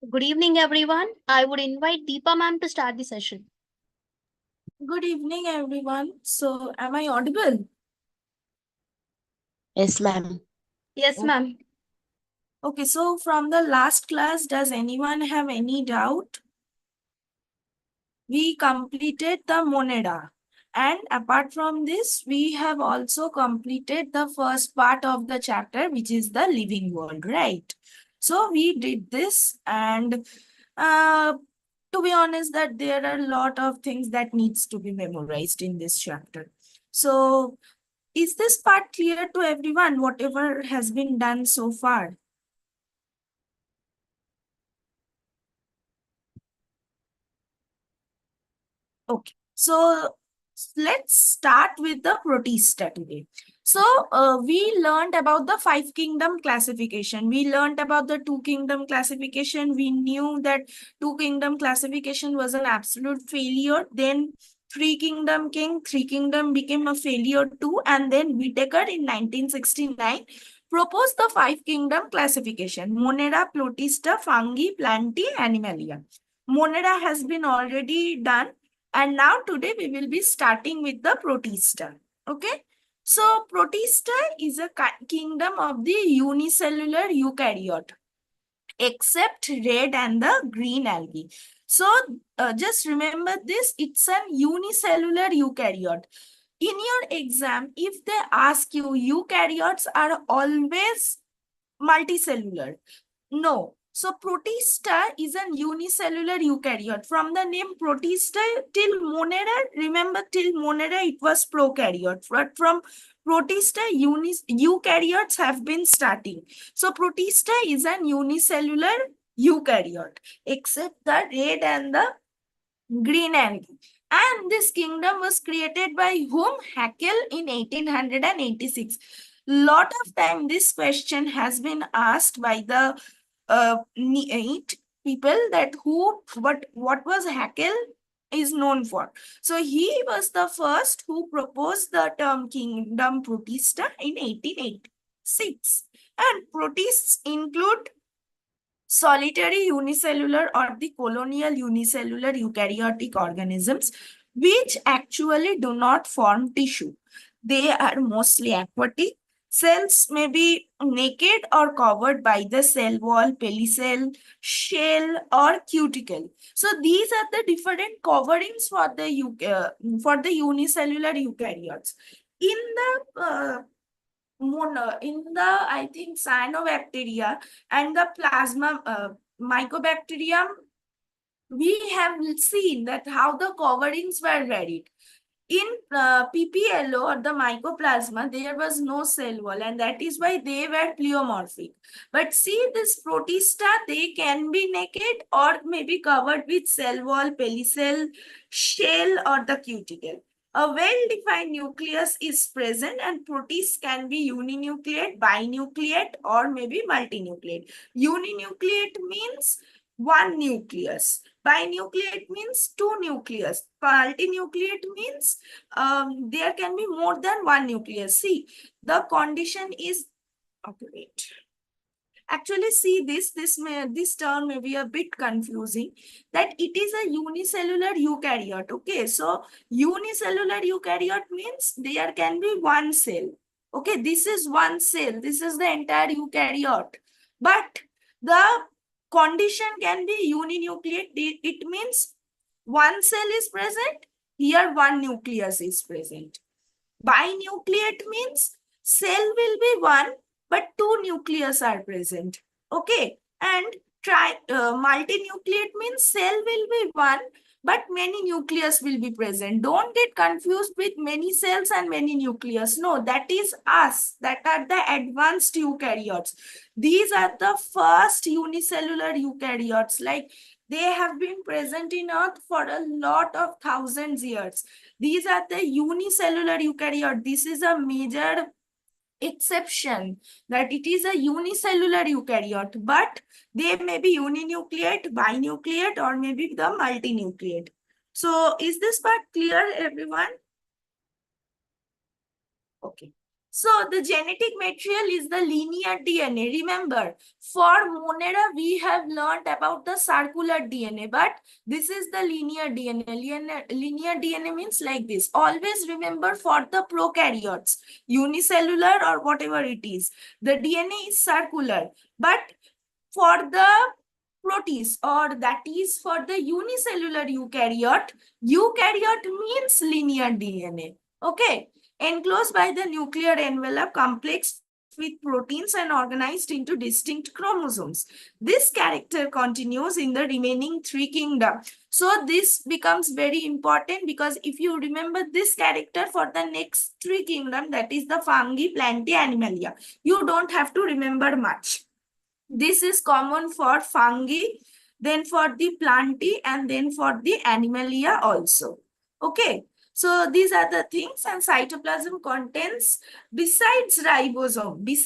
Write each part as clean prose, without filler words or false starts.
Good evening, everyone. I would invite Deepa ma'am to start the session. Good evening, everyone. So, am I audible? Yes, ma'am. Yes, O- ma'am. Okay, so from the last class, does anyone have any doubt? We completed the moneda. And apart from this, we have also completed the first part of the chapter, which is the living world, right? So, we did this and to be honest, that there are a lot of things that needs to be memorized in this chapter. So, is this part clear to everyone, whatever has been done so far? Okay, so let's start with the protista today. So we learned about the five kingdom classification. We learned about the two kingdom classification. We knew that two kingdom classification was an absolute failure. Then three kingdom came, three kingdom became a failure too. And then Whittaker in 1969 proposed the five kingdom classification: Monera, Protista, Fungi, Plantae, Animalia. Monera has been already done. And now today we will be starting with the protista. Okay. So protista is a kingdom of the unicellular eukaryote, except red and the green algae. So just remember this, it's an unicellular eukaryote. In your exam, if they ask you, eukaryotes are always multicellular. No. So protista is an unicellular eukaryote. From the name protista till monera, remember till monera it was prokaryote. But from protista, eukaryotes have been starting. So protista is an unicellular eukaryote, except the red and the green algae. And this kingdom was created by whom? Haeckel in 1886. Lot of time this question has been asked by the Neet people, that what was Haeckel is known for. So he was the first who proposed the term kingdom protista in 1886. And protists include solitary unicellular or the colonial unicellular eukaryotic organisms, which actually do not form tissue. They are mostly aquatic. Cells may be naked or covered by the cell wall, pelicell, shell, or cuticle. So these are the different coverings for the unicellular eukaryotes. In the I think cyanobacteria and the plasma mycobacterium, we have seen that how the coverings were varied. In PPLO or the mycoplasma, there was no cell wall, and that is why they were pleomorphic. But see, this protista, they can be naked or maybe covered with cell wall, pelicell, shell, or the cuticle. A well-defined nucleus is present, and protists can be uninucleate, binucleate, or maybe multinucleate. Uninucleate means one nucleus. Binucleate means two nucleus. Multinucleate means there can be more than one nucleus. See, the condition is, okay, wait. Actually, see this term may be a bit confusing, that it is a unicellular eukaryote. Okay, so unicellular eukaryote means there can be one cell. Okay, this is one cell. This is the entire eukaryote. But the condition can be uninucleate. It means one cell is present, here one nucleus is present. Binucleate means cell will be one, but two nucleus are present. Okay. And multinucleate means cell will be one, but many nucleus will be present. Don't get confused with many cells and many nucleus. No, that is us. That are the advanced eukaryotes. These are the first unicellular eukaryotes. Like, they have been present in Earth for a lot of thousands years. These are the unicellular eukaryote. This is a major exception, that it is a unicellular eukaryote, but they may be uninucleate, binucleate, or maybe the multinucleate. So is this part clear, everyone? Okay. So the genetic material is the linear DNA. Remember, for Monera, we have learned about the circular DNA, but this is the linear DNA. Linear DNA means like this. Always remember, for the prokaryotes, unicellular or whatever it is, the DNA is circular. But for the proteins, or that is for the unicellular eukaryote means linear DNA. Okay. Enclosed by the nuclear envelope complex with proteins and organized into distinct chromosomes. This character continues in the remaining three kingdoms. So this becomes very important, because if you remember this character for the next three kingdoms, that is the fungi, plantae, animalia, you don't have to remember much. This is common for fungi, then for the plantae, and then for the animalia also. Okay. So these are the things, and cytoplasm contains, besides ribosome means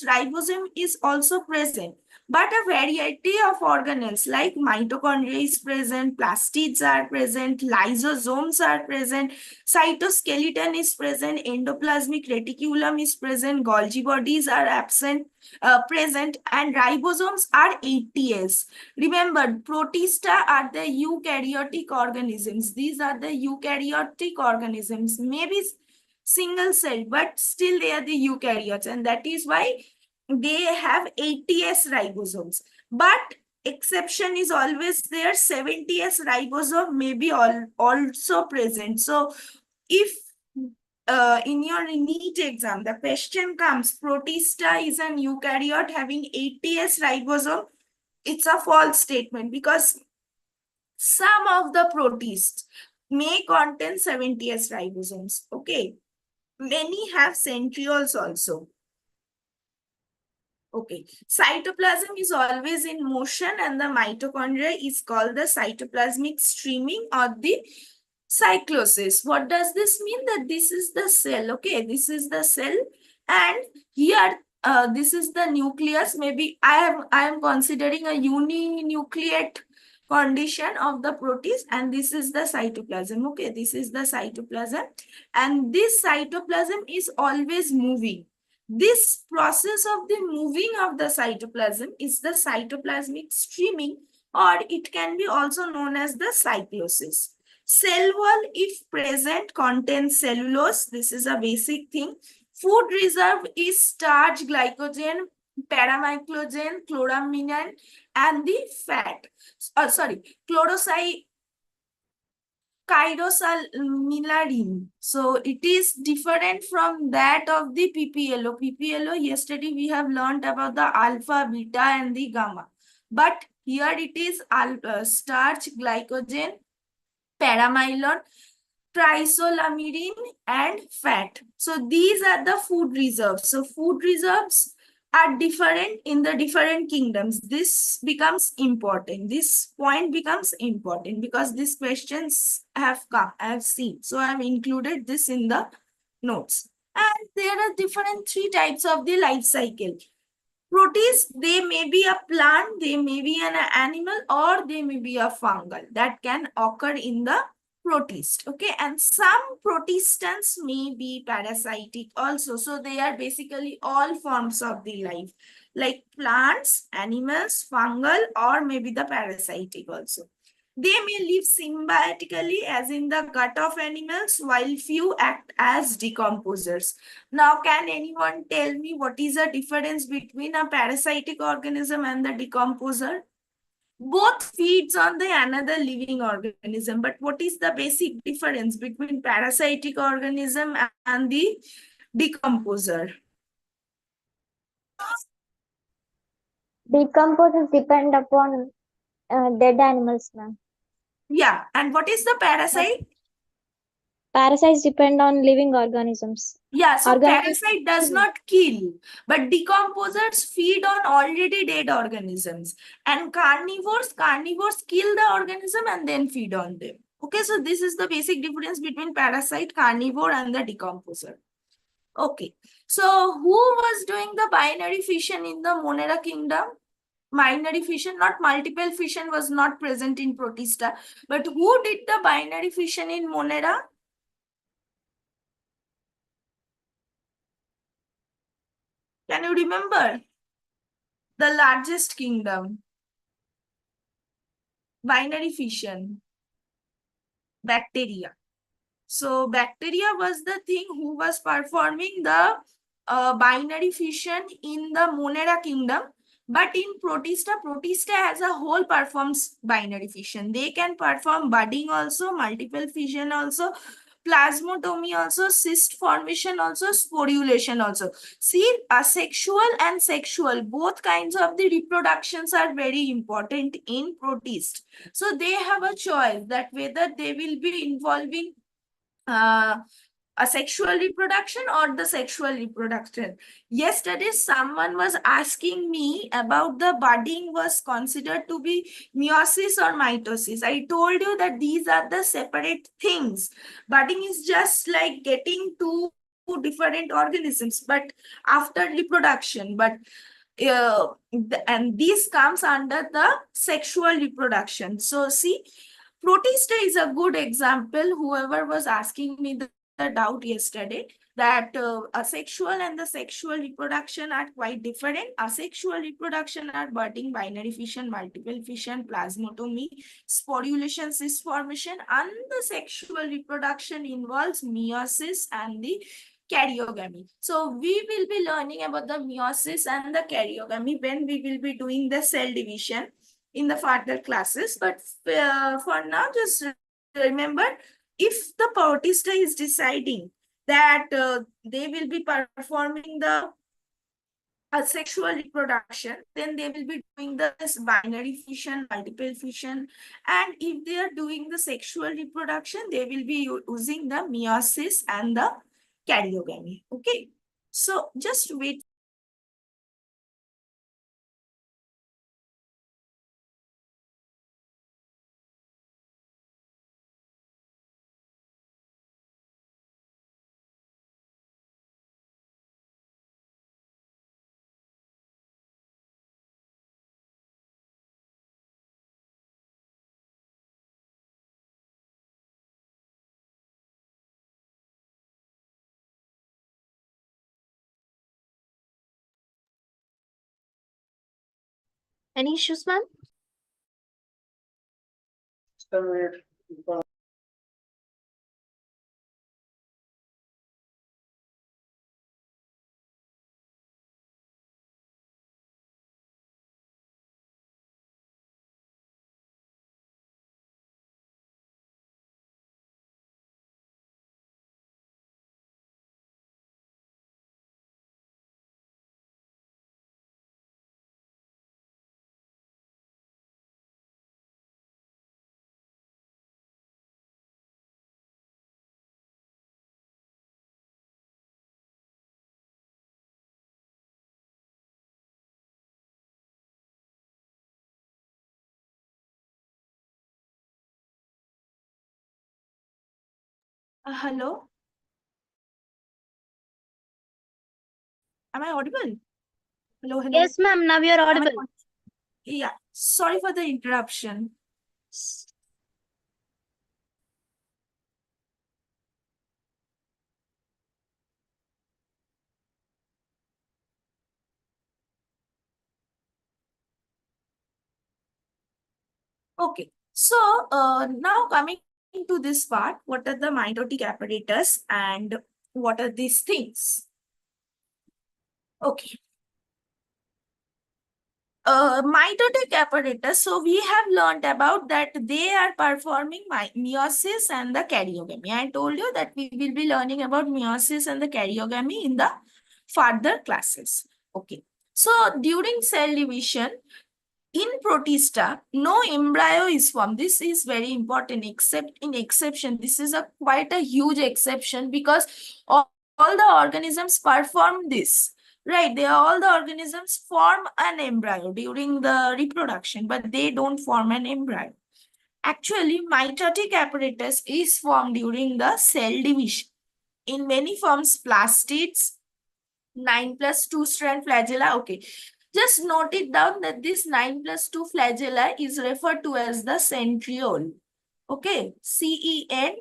ribosome is also present, but a variety of organelles like mitochondria is present, plastids are present, lysosomes are present, cytoskeleton is present, endoplasmic reticulum is present, Golgi bodies are present, and ribosomes are ATS. Remember, protista are the eukaryotic organisms. These are the eukaryotic organisms, maybe single cell, but still they are the eukaryotes, and that is why they have ATS ribosomes. But exception is always there, 70S ribosome may be also present. So if in your Neet exam, the question comes, protista is an eukaryote having 80S ribosome, it's a false statement, because some of the protists may contain 70S ribosomes. Okay. Many have centrioles also. Okay. Cytoplasm is always in motion, and the mitochondria is called the cytoplasmic streaming or the cyclosis. What does this mean? That this is the cell. Okay, this is the cell, and here this is the nucleus. Maybe I am considering a uninucleate condition of the protist, and this is the cytoplasm. Okay, this is the cytoplasm, and this cytoplasm is always moving. This process of the moving of the cytoplasm is the cytoplasmic streaming, or it can be also known as the cyclosis. Cell wall, if present, contains cellulose. This is a basic thing. Food reserve is starch, glycogen, paramyclogen, chloramine, and the fat. Sorry, chirosalminarin. So it is different from that of the PPLO. PPLO, yesterday we have learned about the alpha, beta, and the gamma. But here it is starch, glycogen, paramylon, triisolamine, and fat. So these are the food reserves. So food reserves are different in the different kingdoms. This becomes important. This point becomes important because these questions have come, I have seen. So I have included this in the notes. And there are different three types of the life cycle. Protists, they may be a plant, they may be an animal, or they may be a fungal that can occur in the protist. Okay, and some protistants may be parasitic also. So they are basically all forms of the life, like plants, animals, fungal, or maybe the parasitic also. They may live symbiotically, as in the gut of animals, while few act as decomposers. Now, can anyone tell me what is the difference between a parasitic organism and the decomposer? Both feeds on the another living organism, but what is the basic difference between parasitic organism and the decomposer? Decomposers depend upon dead animals, ma'am. Yeah, and what is the parasite? Parasites depend on living organisms. Yeah, so Organisms. parasite does not kill, but decomposers feed on already dead organisms. And carnivores kill the organism and then feed on them. Okay, so this is the basic difference between parasite, carnivore, and the decomposer. Okay, so who was doing the binary fission in the Monera kingdom? Binary fission, not multiple fission, was not present in Protista. But who did the binary fission in Monera? Can you remember? The largest kingdom. Binary fission. Bacteria. So bacteria was the thing who was performing the binary fission in the Monera kingdom. But in Protista as a whole performs binary fission. They can perform budding also, multiple fission also, plasmotomy also, cyst formation also, sporulation also. See, asexual and sexual, both kinds of the reproductions are very important in Protist. So they have a choice that whether they will be involving uh, a sexual reproduction or the sexual reproduction. Yesterday, someone was asking me about the budding was considered to be meiosis or mitosis. I told you that these are the separate things. Budding is just like getting two different organisms, but after reproduction. But and this comes under the sexual reproduction. So see, Protista is a good example. Whoever was asking me the doubt yesterday that asexual and the sexual reproduction are quite different. Asexual reproduction are budding, binary fission, multiple fission, plasmotomy, sporulation, cyst formation, and the sexual reproduction involves meiosis and the karyogamy. So we will be learning about the meiosis and the karyogamy when we will be doing the cell division in the further classes. But for now, just remember, if the protista is deciding that they will be performing the sexual reproduction, then they will be doing this binary fission, multiple fission. And if they are doing the sexual reproduction, they will be using the meiosis and the karyogamy. Okay. So just wait. Any issues, ma'am? Hello, am I audible? Hello, hello. Yes, ma'am. Now you're Am I audible. Yeah, sorry for the interruption. Okay, so now coming to this part, what are the mitotic apparatus and what are these things? Okay, mitotic apparatus. So we have learned about that they are performing meiosis and the karyogamy. I told you that we will be learning about meiosis and the karyogamy in the further classes. Okay, so during cell division, in Protista, no embryo is formed. This is very important, except in exception. This is a quite a huge exception because all the organisms perform this. Right, all the organisms form an embryo during the reproduction, but they don't form an embryo. Actually, mitotic apparatus is formed during the cell division. In many forms, plastids, 9 plus 2 strand flagella. Okay, just note it down that this 9 plus 2 flagella is referred to as the centriole. Okay, CENTRIOL.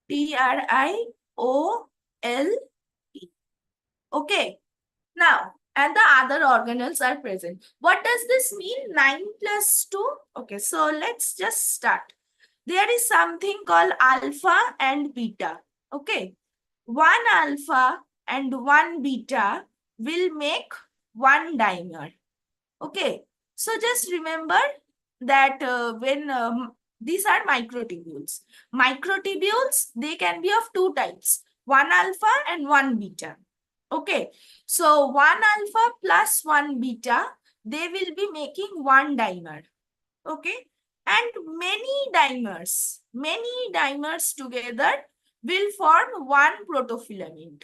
TRIOL. L, E. Okay. Now, and the other organelles are present. What does this mean? 9 plus 2? Okay, so let's just start. There is something called alpha and beta. Okay. One alpha and one beta will make one dimer. Okay. So just remember that when these are microtubules. Microtubules, they can be of two types, one alpha and one beta. Okay, so one alpha plus one beta, they will be making one dimer. Okay, and many dimers together will form one protofilament.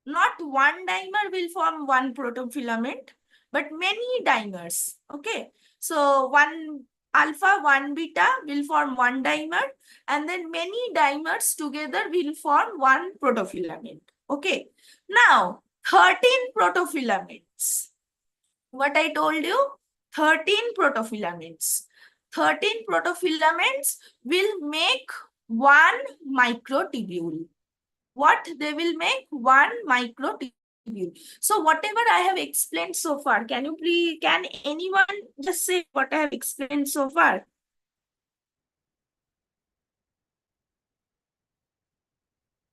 Not one dimer will form one protofilament, but many dimers. Okay, so one alpha, one beta will form one dimer, and then many dimers together will form one protofilament. Okay, now 13 protofilaments. What I told you, 13 protofilaments. 13 protofilaments will make one microtubule. What they will make? One microtubule. So whatever I have explained so far, can anyone just say what I have explained so far?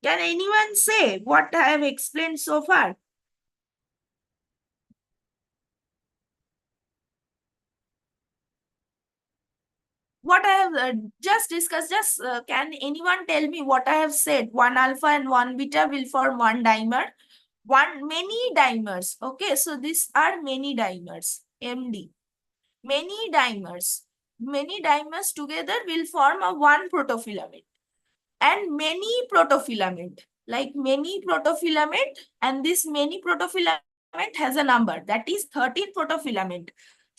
Can anyone say what I have explained so far? What I have just discussed, can anyone tell me what I have said? One alpha and one beta will form one dimer. Many dimers. Okay, so these are many dimers. MD. Many dimers. Many dimers together will form a one protofilament. And many protofilament. Like many protofilament, and this many protofilament has a number, that is 13 protofilament.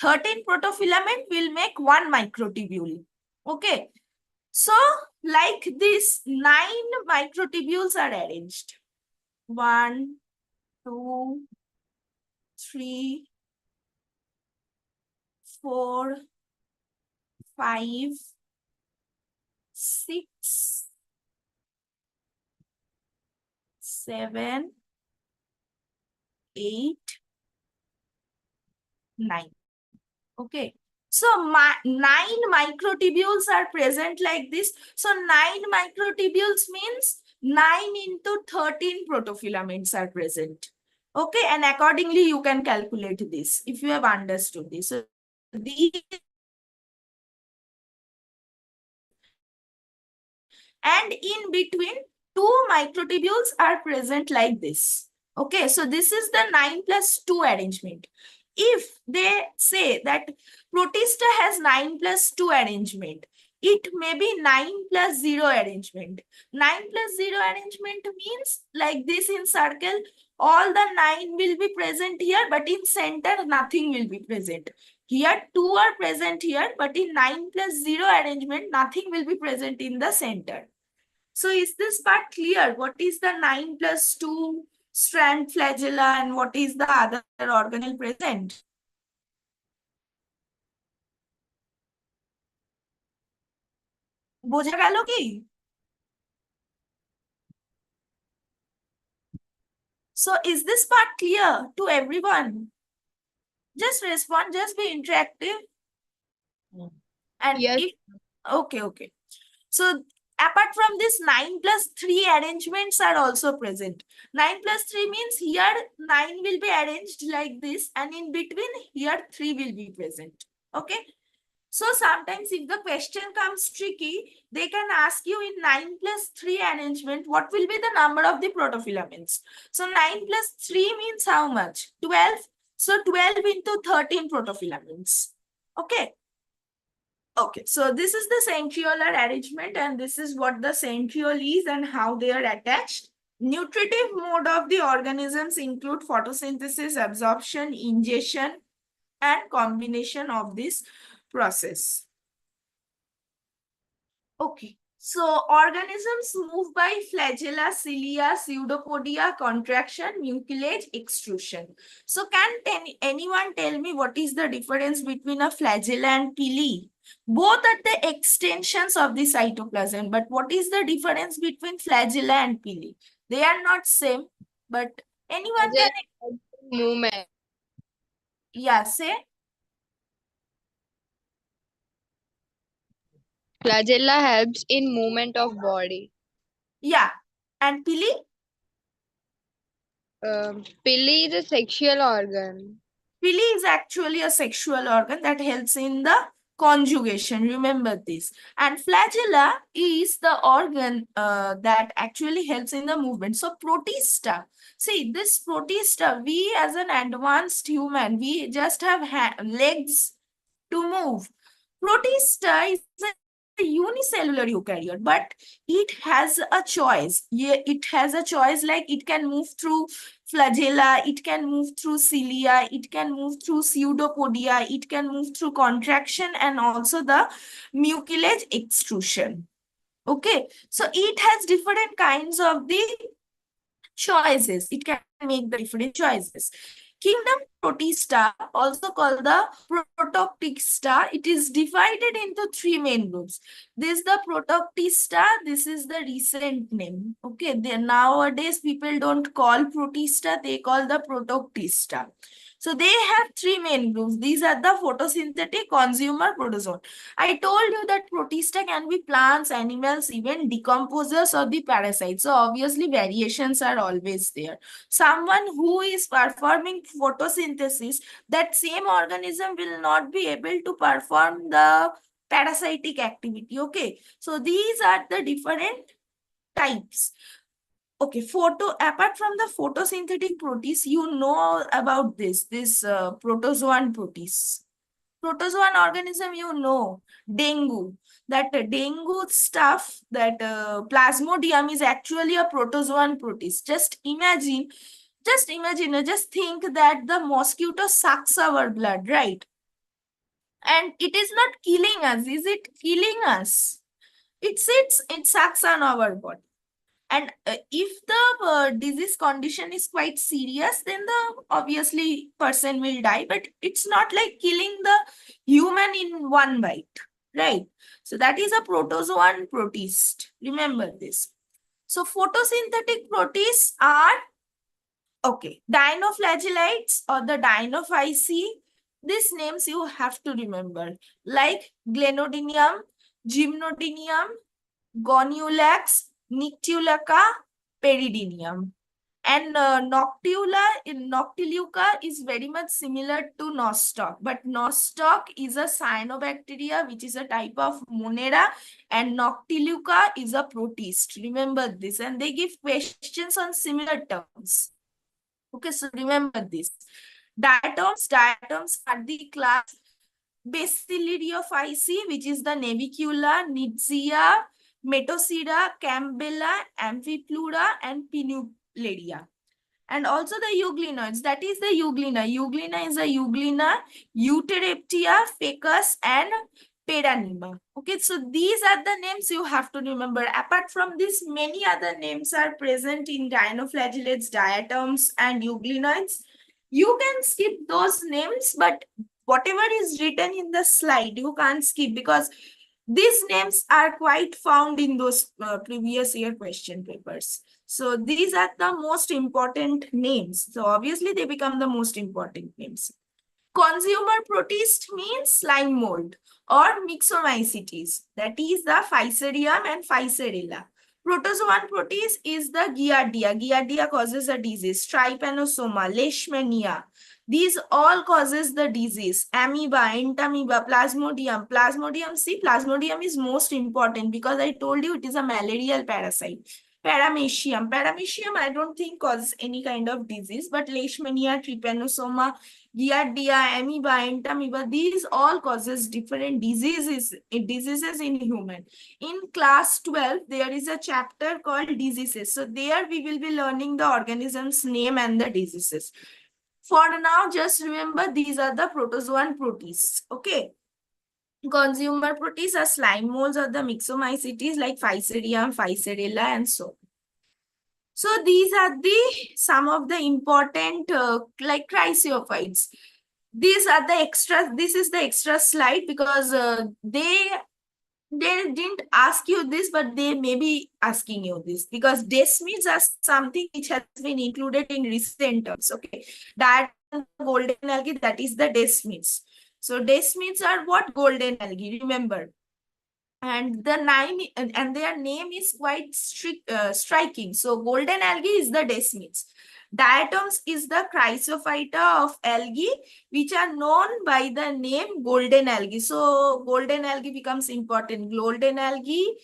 13 protofilament will make one microtubule. Okay. So, like this, 9 microtubules are arranged. 1, 2, 3, 4, 5, 6, 7, 8, 9. Okay. So 9 microtubules are present like this. So 9 microtubules means 9 into 13 protofilaments are present. Okay. And accordingly, you can calculate this if you have understood this. So these, and in between, 2 microtubules are present like this. Okay. So this is the 9 plus 2 arrangement. If they say that protista has 9 plus 2 arrangement, it may be 9 plus 0 arrangement. 9 plus 0 arrangement means like this in circle, all the 9 will be present here, but in center, nothing will be present. Here, 2 are present here, but in 9 plus 0 arrangement, nothing will be present in the center. So is this part clear? What is the 9 plus 2 strand flagella and what is the other organelle present? বোঝা গেল কি? So is this part clear to everyone? Just respond, just be interactive. And Yes. okay. So apart from this, 9 plus 3 arrangements are also present. 9 plus 3 means here 9 will be arranged like this, and in between here 3 will be present. Okay. So sometimes if the question comes tricky, they can ask you in 9 plus 3 arrangement, what will be the number of the protofilaments? So 9 plus 3 means how much? 12. So 12 into 13 protofilaments. Okay. Okay, so this is the centriolar arrangement, and this is what the centriole is and how they are attached. Nutritive mode of the organisms include photosynthesis, absorption, ingestion, and combination of this process. Okay, so organisms move by flagella, cilia, pseudopodia, contraction, mucilage, extrusion. So can anyone tell me what is the difference between a flagella and pili? Both are the extensions of the cytoplasm, but what is the difference between flagella and pili? They are not same, but anyone can, Movement. yeah, say. Flagella helps in movement of body. Yeah. And Pili? Pilly is a sexual organ. Pili is actually a sexual organ that helps in the conjugation. Remember this. And flagella is the organ that actually helps in the movement. So protista. See, this protista, we as an advanced human, we just have legs to move. Protista is a unicellular eukaryote, but it has a choice. Yeah, it has a choice, like it can move through flagella, it can move through cilia, it can move through pseudopodia, it can move through contraction and also the mucilage extrusion. Okay, so it has different kinds of the choices. It can make the different choices. Kingdom protista, also called the protoctista, it is divided into three main groups. This is the protoctista, this is the recent name. Okay, nowadays people don't call protista, they call the protoctista. So they have three main groups. These are the photosynthetic, consumer, protozoan. I told you that protista can be plants, animals, even decomposers or the parasites. So obviously variations are always there. Someone who is performing photosynthesis, that same organism will not be able to perform the parasitic activity. Okay, so these are the different types. Okay, apart from the photosynthetic protease, you know about this protozoan protease. Protozoan organism, you know, dengue. That dengue stuff, that plasmodium is actually a protozoan protease. Just imagine, just think that the mosquito sucks our blood, right? And it is not killing us. Is it killing us? It sits, it sucks on our body. And if the disease condition is quite serious, then the obviously person will die. But it's not like killing the human in one bite, right? So that is a protozoan protist. Remember this. So photosynthetic protists are, okay, dinoflagellates or the dinophyceae. These names you have to remember, like Glenodinium, Gymnodinium, Goniulax, Nictulaca, Peridinium. And Noctiluca is very much similar to Nostoc, but Nostoc is a cyanobacteria, which is a type of Monera, and Noctiluca is a protist. Remember this, and they give questions on similar terms. Okay, so remember this. Diatoms are the class Basidiophyceae, which is the Navicula, Nitzia, Metocera, Campbella, Amphipleura, and Pinularia. And also the euglenoids, that is the euglena. Euglena is a euglena, Eutereptia, Ficus, and Peranima. Okay, so these are the names you have to remember. Apart from this, many other names are present in dinoflagellates, diatoms, and euglenoids. You can skip those names, but whatever is written in the slide, you can't skip, because these names are quite found in those previous year question papers. So these are the most important names. So obviously they become the most important names. Consumer protist means slime mold or myxomycetes. That is the Physarum and Physaria. Protozoan protist is the Giardia. Giardia causes a disease. Trypanosoma, Leishmania. These all causes the disease. Amoeba, entamoeba, plasmodium. Plasmodium, see, plasmodium is most important because I told you it is a malarial parasite. Paramecium. Paramecium, I don't think causes any kind of disease, but Leishmania, trypanosoma, Giardia, amoeba, entamoeba, these all causes different diseases in human. In class 12, there is a chapter called diseases. So there we will be learning the organism's name and the diseases. For now, just remember these are the protozoan protists. Okay. Consumer protists are slime molds or the myxomycetes like Physarum, Physarella, and so on. So these are some of the important like they didn't ask you this, but they may be asking you this because desmids are something which has been included in recent terms. Okay, that golden algae, that is the desmids. So desmids are what? Golden algae, remember. And the name and their name is quite striking. So golden algae is the desmids. Diatoms is the chrysophyta of algae which are known by the name golden algae. So golden algae becomes important. Golden algae,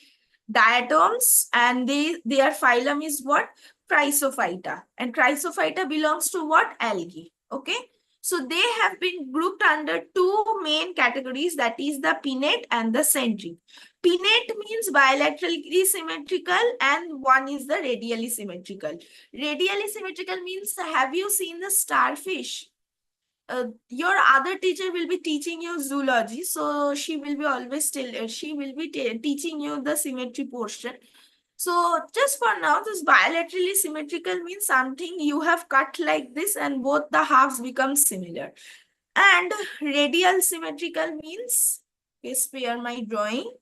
diatoms, and their phylum is what? Chrysophyta. And chrysophyta belongs to what? Algae. Okay. So they have been grouped under two main categories, that is the pinnate and the centric. Pinnate means bilaterally symmetrical and one is the radially symmetrical. Radially symmetrical means, have you seen the starfish? Your other teacher will be teaching you zoology, so she will be always teaching you the symmetry portion. So just for now, this bilaterally symmetrical means something you have cut like this and both the halves become similar. And radial symmetrical means, okay, spare my drawing.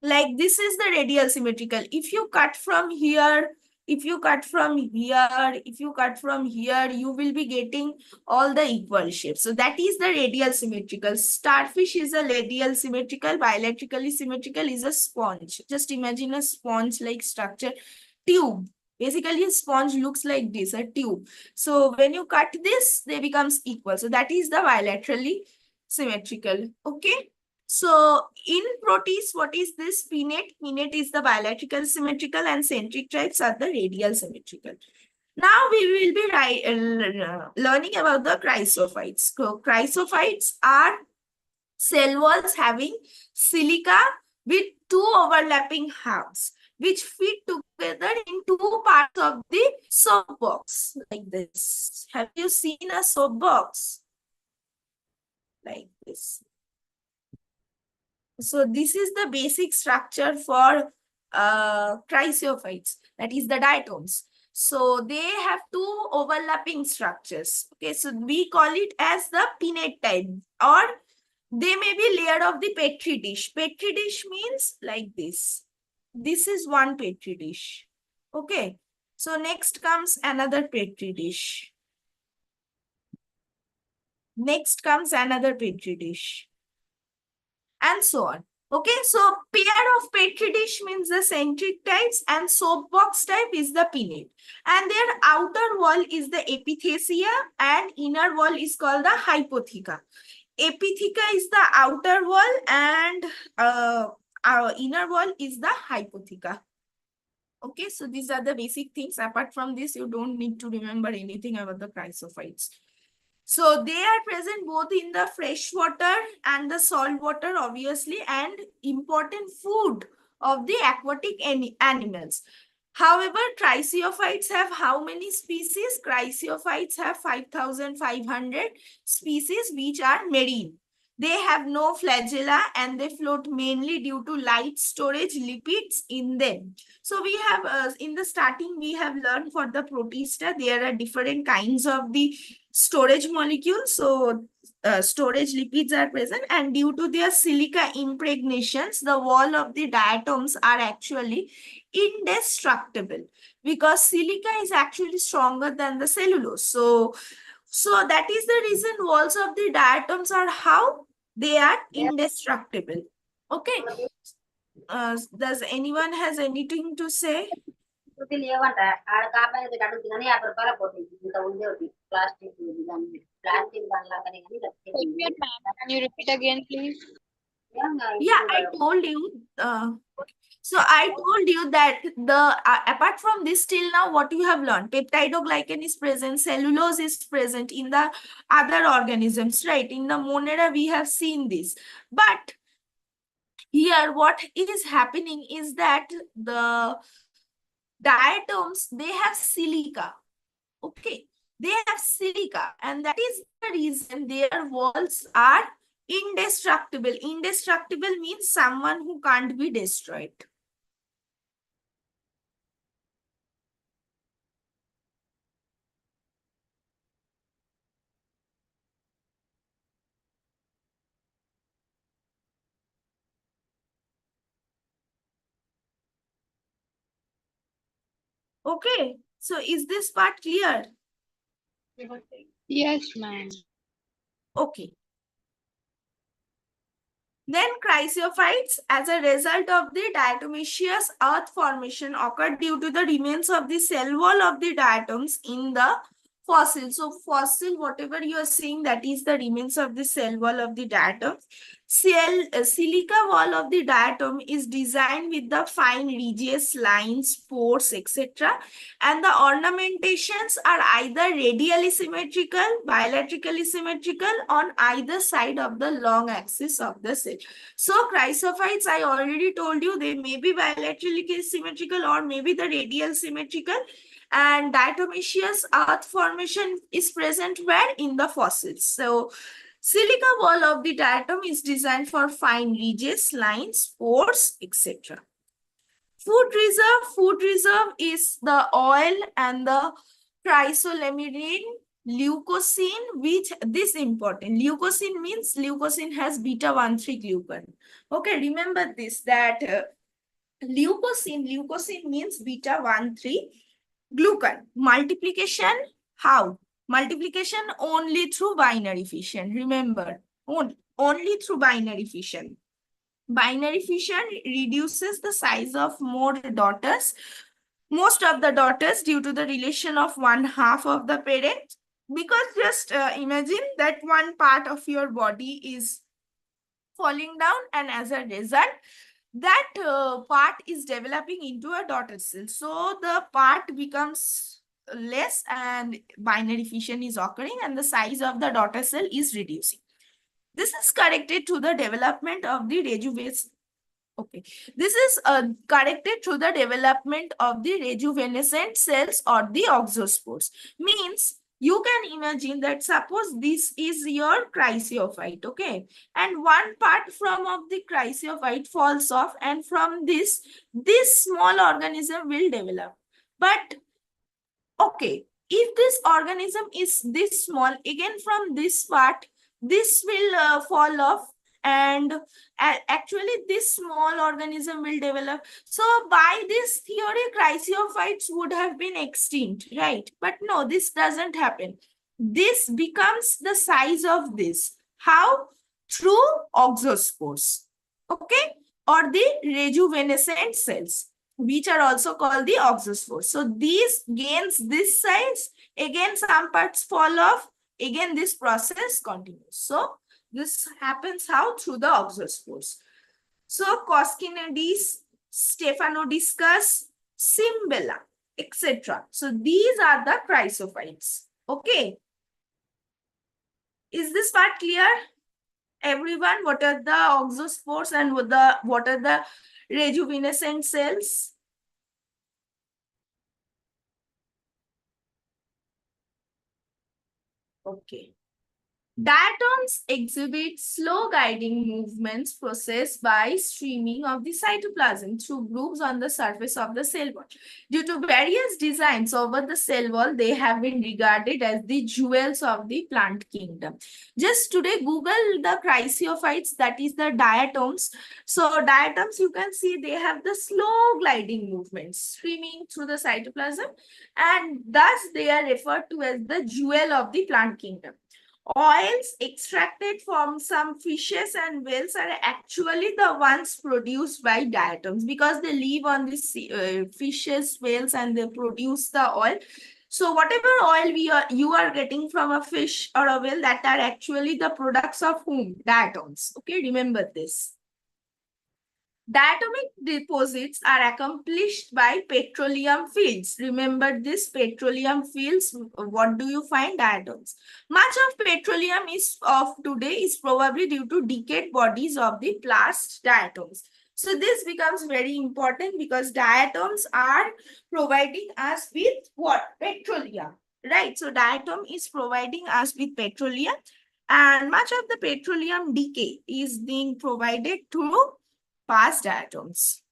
Like this is the radial symmetrical. If you cut from here, if you cut from here, if you cut from here, you will be getting all the equal shapes. So that is the radial symmetrical. Starfish is a radial symmetrical. Bilaterally symmetrical is a sponge. Just imagine a sponge-like structure, tube. Basically, a sponge looks like this, a tube. So when you cut this, they becomes equal. So that is the bilaterally symmetrical. Okay. So in proteins, what is this pinnate? Pinnate is the bilateral symmetrical and centric types are the radial symmetrical. Now we will be learning about the chrysophytes. So chrysophytes are cell walls having silica with two overlapping halves which fit together in two parts of the soap box like this. Have you seen a soap box? Like this. So this is the basic structure for chrysophytes, that is the diatoms. So they have two overlapping structures. Okay, so we call it as the pinnate type, or they may be layered of the petri dish. Petri dish means like this. This is one petri dish. Okay, so next comes another petri dish. Next comes another petri dish. And so on. Okay, so pair of petri dish means the centric types and soapbox type is the pinnate. And their outer wall is the epithecia and inner wall is called the hypotheca. Epitheca is the outer wall and our inner wall is the hypotheca. Okay, so these are the basic things. Apart from this, you don't need to remember anything about the chrysophytes. So they are present both in the fresh water and the salt water, obviously, and important food of the aquatic animals. However, tricyophytes have how many species? Tricyophytes have 5,500 species which are marine. They have no flagella and they float mainly due to light storage lipids in them. So we have, in the starting, we have learned for the protista, there are different kinds of the storage molecules. So storage lipids are present and due to their silica impregnations, the wall of the diatoms are actually indestructible because silica is actually stronger than the cellulose. So that is the reason walls of the diatoms are how? They are indestructible. Okay. Does anyone has anything to say? Forgive, ma'am. Can you repeat again, please? Yeah, I told you. So I told you that apart from this, till now, what you have learned, peptidoglycan is present, cellulose is present in the other organisms, right? In the Monera, we have seen this. But here, what is happening is that the diatoms, they have silica. Okay, they have silica, and that is the reason their walls are indestructible. Indestructible means someone who can't be destroyed. Okay, so is this part clear? Yes, ma'am. Okay. Then chrysophytes, as a result of the diatomaceous earth formation, occurred due to the remains of the cell wall of the diatoms in the fossil. So fossil, whatever you are seeing, that is the remains of the cell wall of the diatom. Silica wall of the diatom is designed with the fine ridges, lines, pores, etc. And the ornamentations are either radially symmetrical, bilaterally symmetrical on either side of the long axis of the cell. So chrysophytes, I already told you, they may be bilaterally symmetrical or maybe the radial symmetrical. And diatomaceous earth formation is present where? In the fossils. So silica wall of the diatom is designed for fine ridges, lines, pores, etc. Food reserve is the oil and the chrysolamine, leucosin, which this important. Leucosin means leucosin has beta-1,3 glucan. Okay, remember this, that leucosin means beta-1,3 glucan. Multiplication, how? Multiplication only through binary fission. Remember, only through binary fission. Binary fission reduces the size of more daughters, most of the daughters, due to the relation of 1/2 of the parent. Because just imagine that one part of your body is falling down, and as a result, that part is developing into a daughter cell. So the part becomes less and binary fission is occurring and the size of the daughter cell is reducing. This is corrected to the development of the rejuvenation. Okay, this is corrected through the development of the rejuvenescent cells or the oxospores. Means you can imagine that suppose this is your chrysophyte, okay, and one part from of the chrysophyte falls off, and from this small organism will develop. But okay, if this organism is this small, again from this part, this will fall off, and actually this small organism will develop. So by this theory, chrysophytes would have been extinct, right? But no, this doesn't happen. This becomes the size of this. How? Through oxospores, okay? Or the rejuvenescent cells, which are also called the oxospores. So these gains this size, again some parts fall off, again this process continues. So this happens how? Through the oxospores. So Coscinidis, Stephanodiscus, Cimbella, etc. So these are the chrysophytes. Okay. Is this part clear? Everyone, what are the oxospores and what are the rejuvenescent cells? Okay. Diatoms exhibit slow guiding movements processed by streaming of the cytoplasm through grooves on the surface of the cell wall. Due to various designs over the cell wall, they have been regarded as the jewels of the plant kingdom. Just today, Google the chrysophytes, that is the diatoms. So diatoms, you can see they have the slow gliding movements streaming through the cytoplasm, and thus they are referred to as the jewel of the plant kingdom. Oils extracted from some fishes and whales are actually the ones produced by diatoms, because they live on the fishes, whales, and they produce the oil. So whatever oil you are getting from a fish or a whale, that are actually the products of whom? Diatoms. Okay, remember this. Diatomic deposits are accomplished by petroleum fields. Remember this, petroleum fields, what do you find? Diatoms. Much of petroleum of today is probably due to decayed bodies of the past diatoms. So this becomes very important because diatoms are providing us with what? Petroleum, right? So diatom is providing us with petroleum, and much of the petroleum decay is being provided through past diatoms.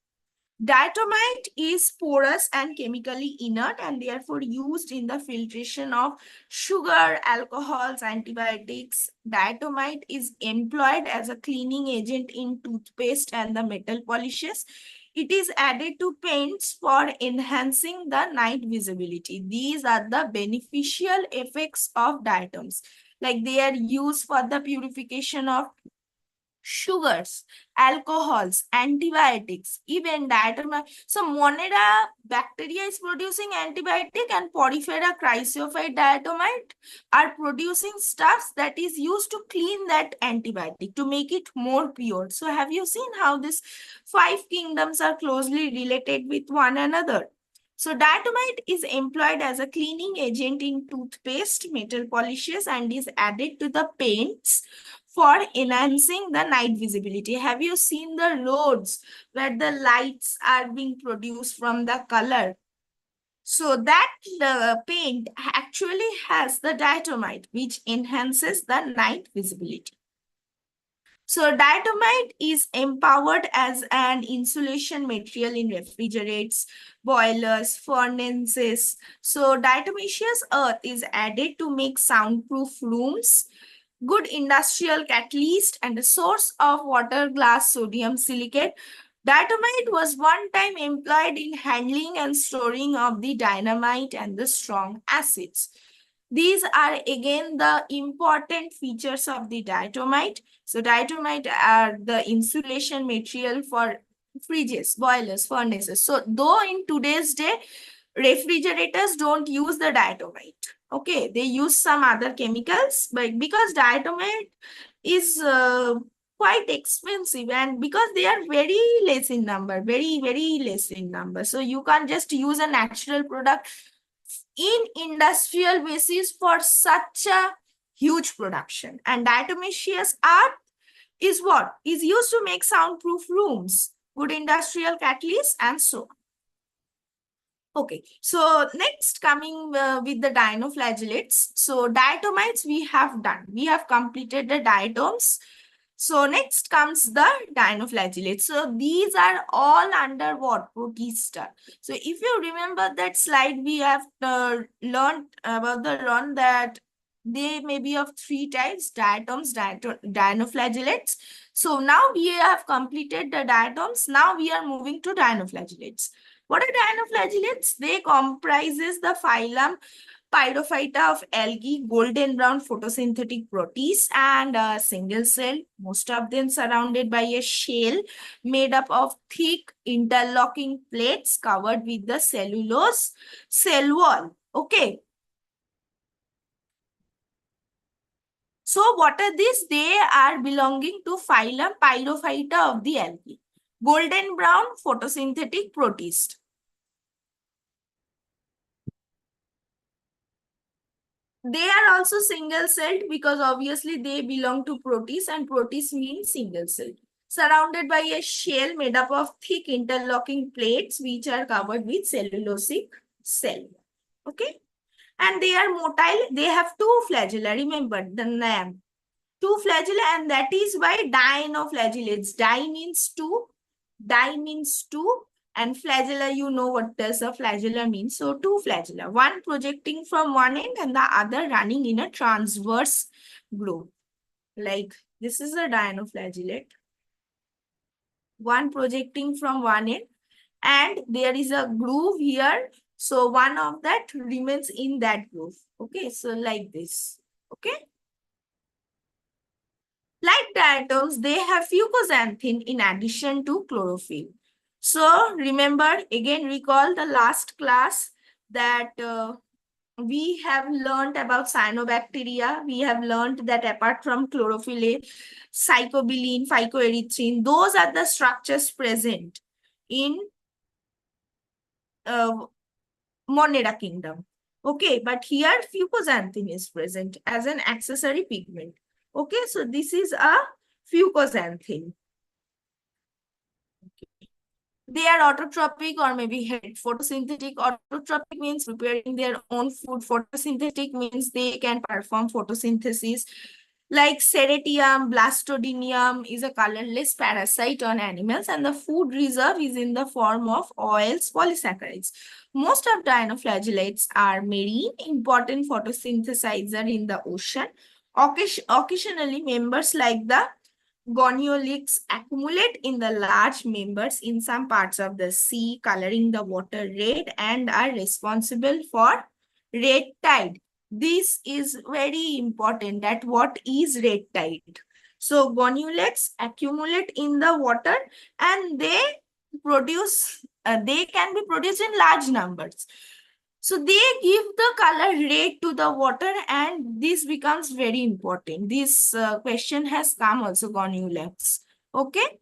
Diatomite is porous and chemically inert and therefore used in the filtration of sugar, alcohols, antibiotics. Diatomite is employed as a cleaning agent in toothpaste and the metal polishes. It is added to paints for enhancing the night visibility. These are the beneficial effects of diatoms. Like they are used for the purification of sugars, alcohols, antibiotics, even diatomaceous. So Monera bacteria is producing antibiotic and Porifera chrysophyte diatomite are producing stuffs that is used to clean that antibiotic to make it more pure. So have you seen how these five kingdoms are closely related with one another? So diatomite is employed as a cleaning agent in toothpaste, metal polishes, and is added to the paints for enhancing the night visibility. Have you seen the roads where the lights are being produced from the color? So that paint actually has the diatomite, which enhances the night visibility. So diatomite is empowered as an insulation material in refrigerators, boilers, furnaces. So diatomaceous earth is added to make soundproof rooms, good industrial catalyst, and a source of water glass sodium silicate. Diatomite was one time employed in handling and storing of the dynamite and the strong acids. These are again the important features of the diatomite. So diatomite are the insulation material for fridges, boilers, furnaces. So though in today's day, refrigerators don't use the diatomite. Okay, they use some other chemicals, but because diatomite is quite expensive and because they are very less in number, very less in number. So you can't just use a natural product in industrial basis for such a huge production. And diatomaceous earth is what? Is used to make soundproof rooms, good industrial catalysts, and so on. Okay, so next coming with the dinoflagellates. So diatomites we have done. We have completed the diatoms. So next comes the dinoflagellates. So these are all under what? Protista. So if you remember that slide, we have learned about the one that they may be of three types: diatoms, dinoflagellates. So now we have completed the diatoms. Now we are moving to dinoflagellates. What are dinoflagellates? They comprises the phylum Pyrophyta of algae, golden brown photosynthetic protists, and single cell, most of them surrounded by a shell made up of thick interlocking plates covered with the cellulose cell wall. Okay. So what are these? They are belonging to phylum Pyrophyta of the algae, golden brown photosynthetic protist. They are also single-celled because obviously they belong to protists and protists means single-celled. Surrounded by a shell made up of thick interlocking plates which are covered with cellulosic cell. Okay. And they are motile. They have two flagella. Remember the name. Two flagella, and that is why dinoflagellates. Di means two. And flagella, you know what does a flagella mean. So two flagella, one projecting from one end and the other running in a transverse groove. Like this is a dinoflagellate. One projecting from one end and there is a groove here. So one of that remains in that groove. Okay, so like this. Okay. Like diatoms, they have fucoxanthin in addition to chlorophyll. So remember, again recall the last class that we have learned about cyanobacteria. We have learned that apart from chlorophyll, psychobilin, phycoerythrin, those are the structures present in Monera kingdom. Okay, but here fucoxanthin is present as an accessory pigment. Okay, so this is a fucoxanthin. They are autotrophic or maybe head photosynthetic. Autotrophic means preparing their own food. Photosynthetic means they can perform photosynthesis. like Ceratium, Blastodinium is a colorless parasite on animals, and the food reserve is in the form of oils, polysaccharides. Most of dinoflagellates are marine, important photosynthesizer in the ocean. Occasionally, members like the goniolics accumulate in the large members in some parts of the sea, coloring the water red and are responsible for red tide. This is very important, that what is red tide. So goniolics accumulate in the water and they can be produced in large numbers. So they give the color red to the water, and this becomes very important. This question has come also, goniolax. Okay.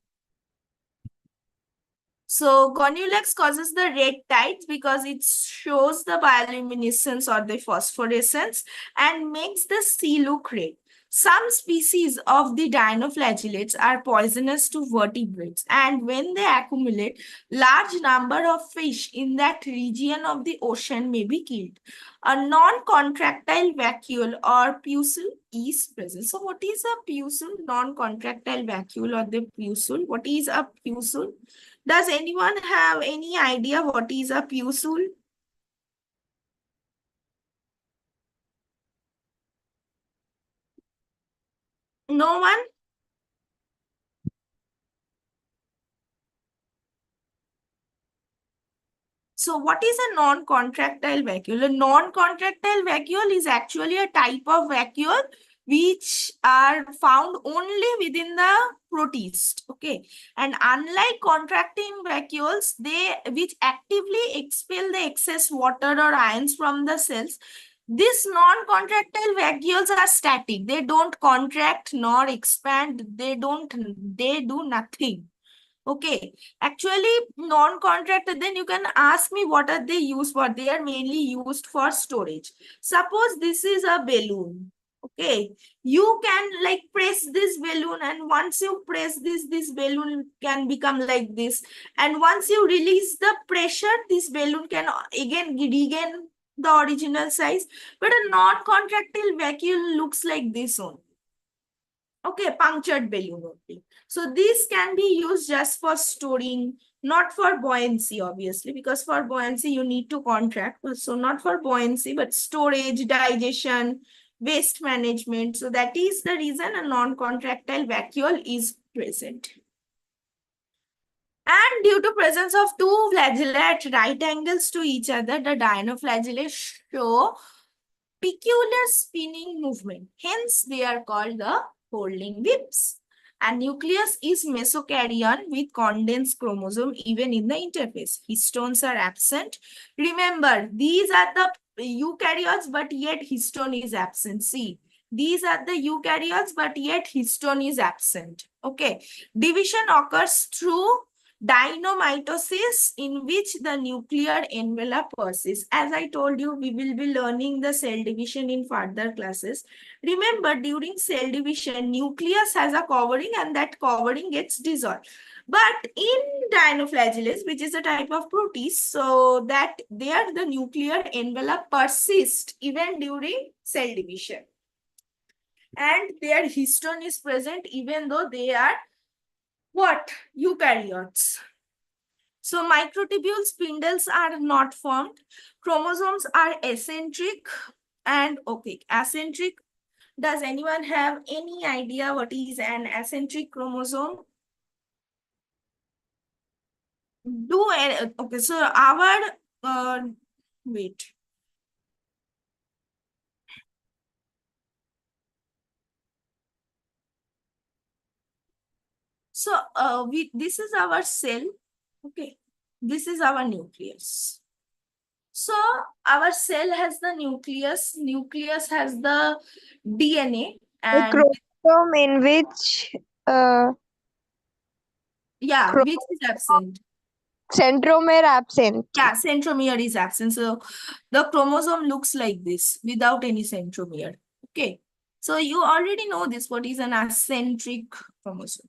So goniolax causes the red tides because it shows the bioluminescence or the phosphorescence and makes the sea look red. Some species of the dinoflagellates are poisonous to vertebrates, and when they accumulate, large number of fish in that region of the ocean may be killed. A non-contractile vacuole or pusule is present. So what is a pusule? Non-contractile vacuole or the pusule. What is a pusule? Does anyone have any idea what is a pusule? No one? So what is a non-contractile vacuole? A non-contractile vacuole is actually a type of vacuole which are found only within the protist. Okay. And unlike contracting vacuoles, which actively expel the excess water or ions from the cells, these non-contractile vacuoles are static. They don't contract nor expand. They do nothing. Okay, actually non-contracted, then you can ask me what are they used for? They are mainly used for storage. Suppose this is a balloon. Okay, you can like press this balloon, and once you press this balloon can become like this. And once you release the pressure, this balloon can again regain the original size. But a non-contractile vacuum looks like this only. Okay, punctured balloon only. So this can be used just for storing, not for buoyancy, obviously, because for buoyancy you need to contract. So not for buoyancy, but storage, digestion, waste management. So that is the reason a non-contractile vacuole is present. And due to presence of two flagella at right angles to each other, the dinoflagella show peculiar spinning movement. Hence, they are called the folding whips. And nucleus is mesokaryon with condensed chromosome even in the interface. Histones are absent. Remember, these are the eukaryotes, but yet histone is absent. See, these are the eukaryotes, but yet histone is absent. Okay. Division occurs through dinomitosis, in which the nuclear envelope persists. As I told you, we will be learning the cell division in further classes. Remember, during cell division, nucleus has a covering and that covering gets dissolved. But in dinoflagellates, which is a type of protist, so that there the nuclear envelope persists even during cell division. And their histone is present even though they are what? Eukaryotes. So microtubule spindles are not formed. Chromosomes are eccentric and opaque. Acentric. Does anyone have any idea what is an acentric chromosome? Okay, so wait. So this is our cell. Okay, this is our nucleus. So our cell has the nucleus. Nucleus has the DNA, The and chromosome in which yeah, which is absent. centromere absent. Yeah, centromere is absent. So the chromosome looks like this without any centromere. Okay. So you already know this. What is an acentric chromosome?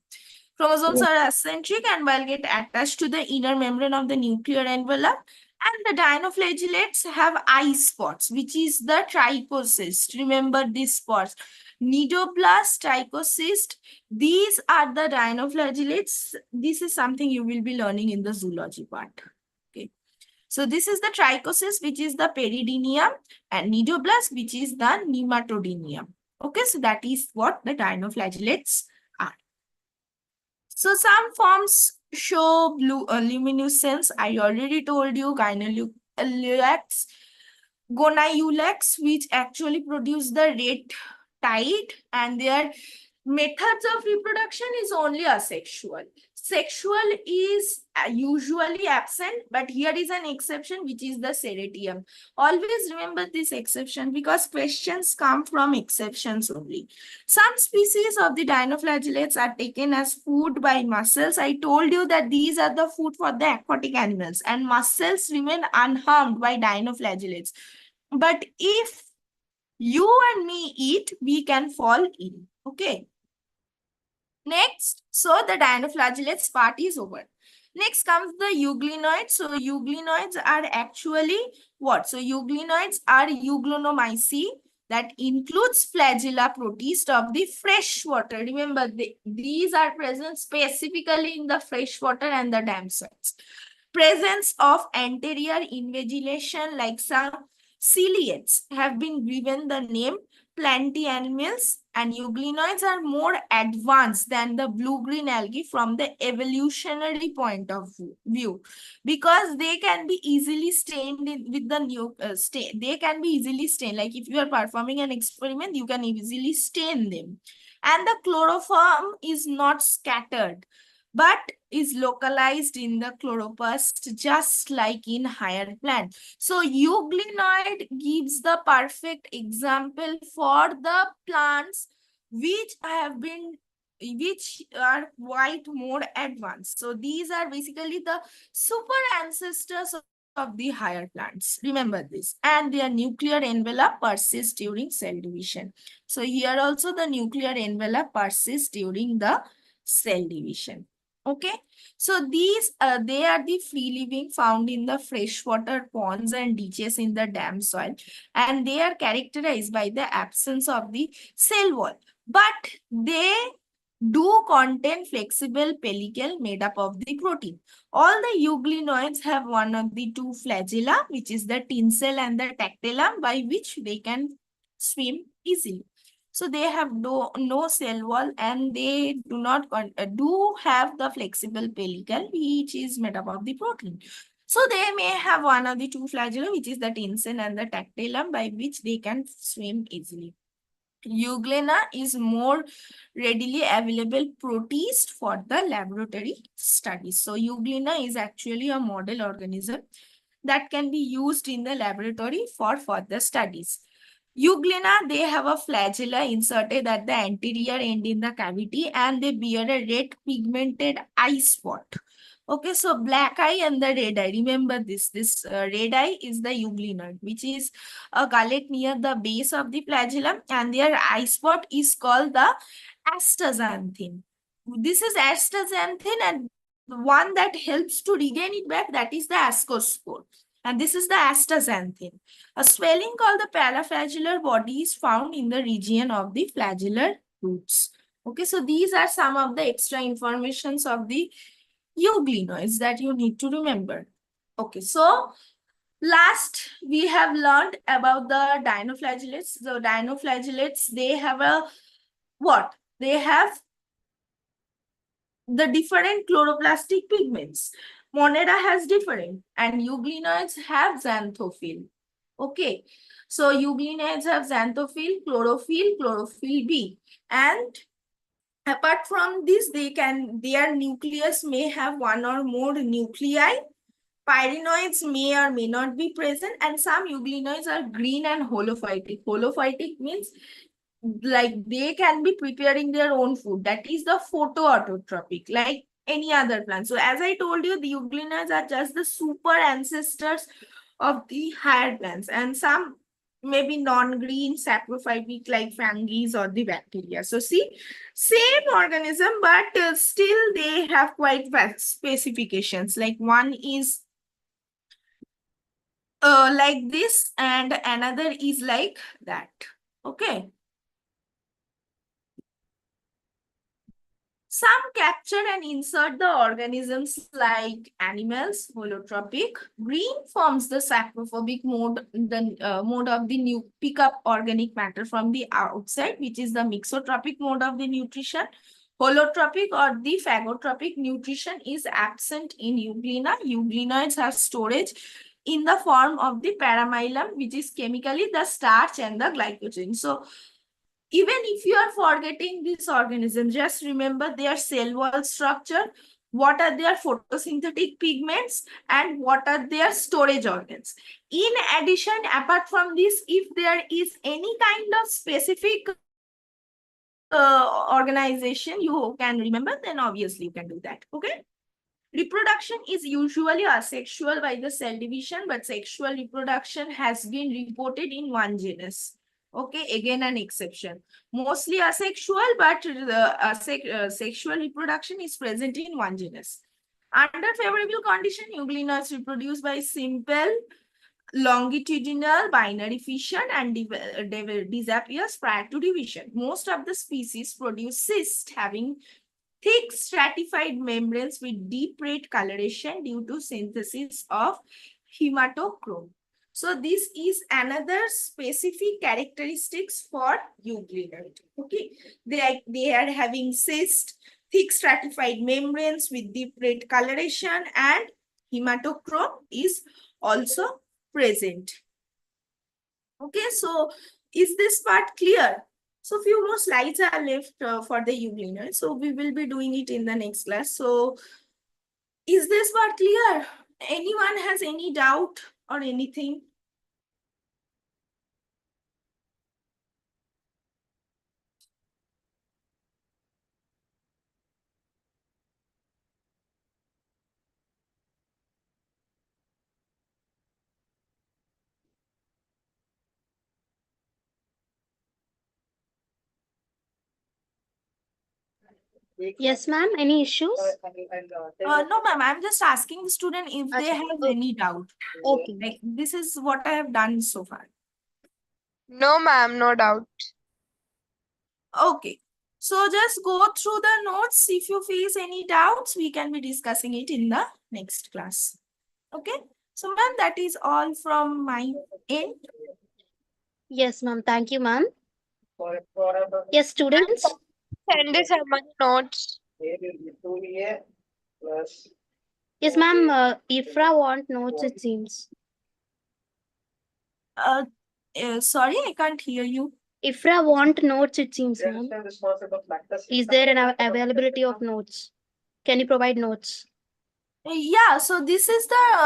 Chromosomes are acentric and will get attached to the inner membrane of the nuclear envelope. And the dinoflagellates have eye spots, which is the trichocyst. Remember these spots. Nidoblast, trichocyst, these are the dinoflagellates. This is something you will be learning in the zoology part. Okay. So this is the trichocyst, which is the peridymium, and nidoblast, which is the nematodinium. Okay, so that is what the dinoflagellates are. So some forms show blue luminescence. I already told you gynolulex, gonaiulex, which actually produce the red tide, and their methods of reproduction is only asexual. Sexual is usually absent, but here is an exception, which is the serratium. Always remember this exception because questions come from exceptions only. Some species of the dinoflagellates are taken as food by mussels. I told you that these are the food for the aquatic animals, and mussels remain unharmed by dinoflagellates. But if you and me eat, we can fall ill. Okay. Next, so the dinoflagellates part is over. Next comes the euglenoids. So euglenoids are actually what? So euglenoids are euglonomyces that includes flagella protist of the fresh water. Remember, these are present specifically in the fresh water and the dam soils. Presence of anterior invagellation like some ciliates have been given the name plantaanimals, and euglenoids are more advanced than the blue-green algae from the evolutionary point of view because they can be easily stained with the new stain. They can be easily stained. Like if you are performing an experiment, you can easily stain them. And the chloroform is not scattered, but is localized in the chloroplast, just like in higher plant. So euglenoid gives the perfect example for the plants which are quite more advanced. So these are basically the super ancestors of the higher plants. Remember this. And their nuclear envelope persists during cell division. So here also the nuclear envelope persists during the cell division. Okay, so these they are the free living found in the freshwater ponds and ditches in the dam soil, and they are characterized by the absence of the cell wall, but they do contain flexible pellicle made up of the protein. All the euglenoids have one of the two flagella, which is the tinsel and the tactellum, by which they can swim easily. So they have no cell wall, and they do have the flexible pellicle, which is made up of the protein. So they may have one of the two flagella, which is the tinsel and the tactellum, by which they can swim easily. Euglena is more readily available protist for the laboratory studies. So Euglena is actually a model organism that can be used in the laboratory for further studies. Euglena, they have a flagella inserted at the anterior end in the cavity, and they bear a red pigmented eye spot. Okay, so black eye and the red eye. Remember this. This red eye is the euglenoid, which is a gullet near the base of the flagellum, and their eye spot is called the astaxanthin. This is astaxanthin, and the one that helps to regain it back, that is the ascospore. And this is the astaxanthin. A swelling called the paraflagellar body is found in the region of the flagellar roots. Okay, so these are some of the extra informations of the euglenoids that you need to remember. Okay, so last we have learned about the dinoflagellates. The dinoflagellates, they have a what? They have the different chloroplastic pigments. Monera has different, and euglenoids have xanthophyll. Okay, so euglenoids have xanthophyll, chlorophyll B, and apart from this, their nucleus may have one or more nuclei. Pyrenoids may or may not be present, and some euglenoids are green and holophytic. Holophytic means like they can be preparing their own food. That is the photoautotropic, like any other plant. So as I told you, the euglenoids are just the super ancestors of the higher plants, and some may be non-green saprophytic like fungi or the bacteria. So see, same organism, but still they have quite vast specifications. Like one is like this, and another is like that. Okay. Some capture and insert the organisms like animals, holotropic. Green forms the saprophobic mode, the mode of the new pick up organic matter from the outside, which is the mixotropic mode of the nutrition. Holotropic or the phagotropic nutrition is absent in euglena. Euglenoids have storage in the form of the paramylum, which is chemically the starch and the glycogen. So even if you are forgetting these organisms, just remember their cell wall structure, what are their photosynthetic pigments, and what are their storage organs. In addition, apart from this, if there is any kind of specific organization you can remember, then obviously you can do that. Okay. Reproduction is usually asexual by the cell division, but sexual reproduction has been reported in one genus. Okay, again an exception. Mostly asexual, but sexual reproduction is present in one genus. Under favorable condition, euglenoids reproduce by simple longitudinal binary fission and disappears prior to division. Most of the species produce cysts having thick stratified membranes with deep red coloration due to synthesis of hematochrome. So this is another specific characteristics for euglenoid. Okay, they are having cyst, thick stratified membranes with deep red coloration, and hematochrome is also present. Okay, so is this part clear? So few more slides are left for the euglenoid. So we will be doing it in the next class. So is this part clear? Anyone has any doubt or anything? Yes, ma'am. Any issues? No, ma'am. I'm just asking the student if they Acha, have okay. any doubt. Okay. Like this is what I have done so far. No, ma'am, no doubt. Okay. So just go through the notes. If you face any doubts, we can be discussing it in the next class. Okay. So ma'am, that is all from my end. Yes, ma'am. Thank you, ma'am. Yes, students. Send us some notes. Yes, ma'am. Ifra want notes, it seems. Sorry, I can't hear you. Ifra want notes, it seems, ma'am. Is there an availability of notes? Can you provide notes? Yeah, so this is the